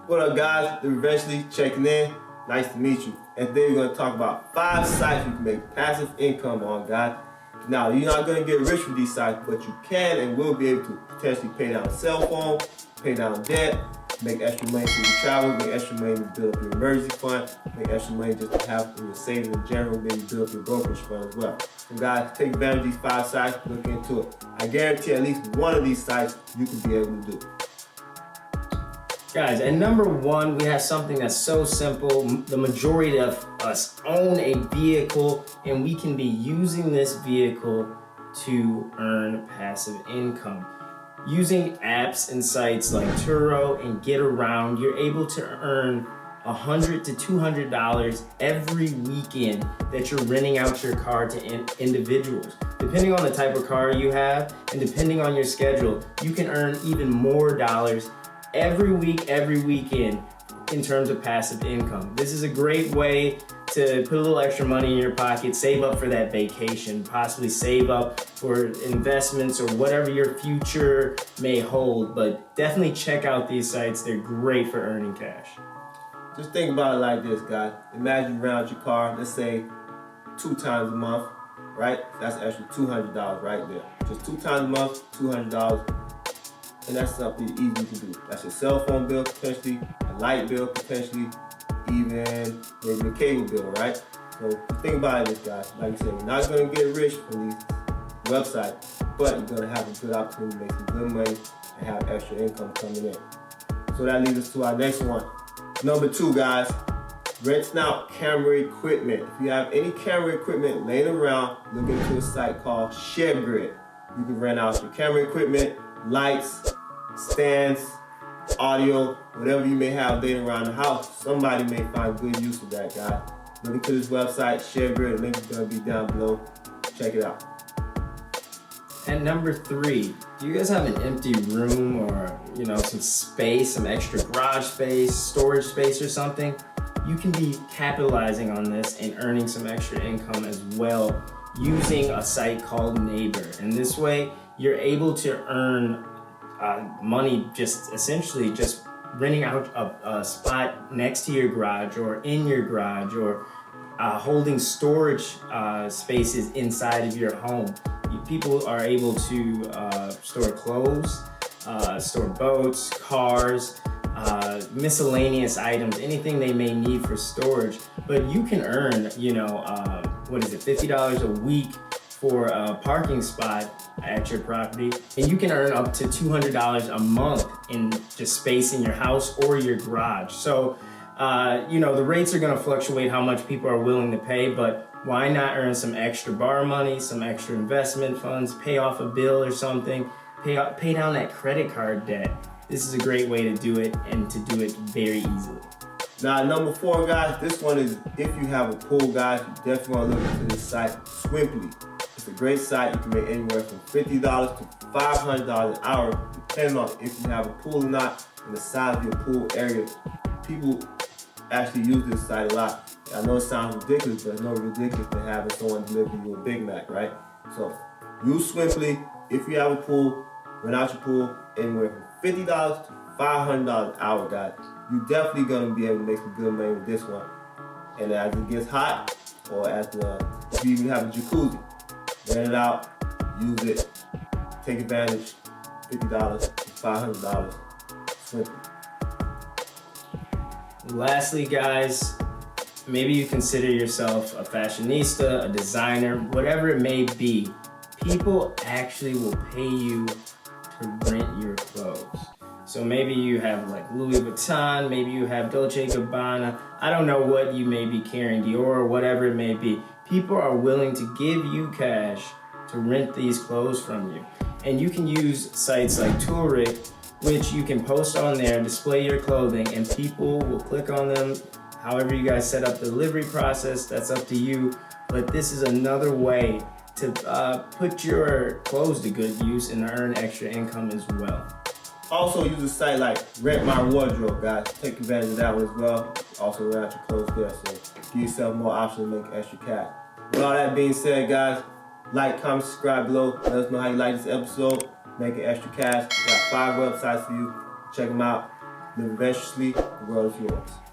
What up, guys? Eventually checking in. Nice to meet you. And today we're going to talk about 5 sites you can make passive income on, guys. Now, you're not going to get rich with these sites, but you can and will be able to potentially pay down a cell phone, pay down debt, make extra money for your travel, make extra money to build up your emergency fund, make extra money just to have in your savings in general, maybe build up your brokerage fund as well. So guys, take advantage of these 5 sites, look into it. I guarantee at least one of these sites you can be able to do. Guys, and number 1, we have something that's so simple. The majority of us own a vehicle, and we can be using this vehicle to earn passive income. Using apps and sites like Turo and Get Around, you're able to earn $100 to $200 every weekend that you're renting out your car to individuals. Depending on the type of car you have and depending on your schedule, you can earn even more dollars every week, every weekend in terms of passive income. This is a great way to put a little extra money in your pocket, save up for that vacation, possibly save up for investments or whatever your future may hold. But definitely check out these sites. They're great for earning cash. Just think about it like this, guys. Imagine you rent out your car, let's say 2 times a month, right? That's extra $200 right there. Just 2 times a month, $200. And that's something easy to do. That's your cell phone bill potentially, a light bill potentially, even maybe a cable bill, right? So think about this, guys. Like I said, you're not gonna get rich from these websites, but you're gonna have a good opportunity to make some good money and have extra income coming in. So that leads us to our next one. Number 2, guys, renting out camera equipment. If you have any camera equipment laying around, look into a site called ShareGrid. You can rent out your camera equipment, lights, stands, audio, whatever you may have laying around the house. Somebody may find good use of that, guys. Look into this website, ShareGrid. The link is going to be down below. Check it out. And number 3, do you guys have an empty room or, some space, some extra garage space, storage space or something? You can be capitalizing on this and earning some extra income as well using a site called Neighbor. And this way, you're able to earn money essentially just renting out a spot next to your garage or in your garage or holding storage spaces inside of your home. People are able to store clothes, store boats, cars, miscellaneous items, anything they may need for storage. But you can earn, $50 a week for a parking spot at your property, and you can earn up to $200 a month in just space in your house or your garage. So, the rates are going to fluctuate how much people are willing to pay, but why not earn some extra borrow money, some extra investment funds, pay off a bill or something, pay down that credit card debt. This is a great way to do it and to do it very easily. Now, number 4, guys, this one is if you have a pool, guys, you definitely want to look into this site, Swimply. It's a great site. You can make anywhere from $50 to $500 an hour, depending on if you have a pool or not and the size of your pool area. People actually use this site a lot. I know it sounds ridiculous, but it's not ridiculous to having someone deliver you a Big Mac, right? So use Swimply. If you have a pool, rent out your pool anywhere from $50 to $500 an hour, guys. You're definitely going to be able to make some good money with this one. And as it gets hot, or if you even have a jacuzzi, rent it out, use it, take advantage, $50 to $500, Swimply. Lastly, guys, maybe you consider yourself a fashionista, a designer, whatever it may be. People actually will pay you to rent your clothes. So maybe you have like Louis Vuitton, maybe you have Dolce & Gabbana. I don't know what you may be carrying, Dior or whatever it may be. People are willing to give you cash to rent these clothes from you. And you can use sites like Touring, which you can post on there, display your clothing, and people will click on them. However you guys set up the delivery process, that's up to you. But this is another way to put your clothes to good use and earn extra income as well. Also use a site like Rent My Wardrobe, guys. Take advantage of that one as well. Also rent out your clothes there, so give yourself more options to make extra cash. With all that being said, guys, like, comment, subscribe below. Let us know how you like this episode. Making extra cash. We got 5 websites for you. Check them out. live adventurously, the world is yours.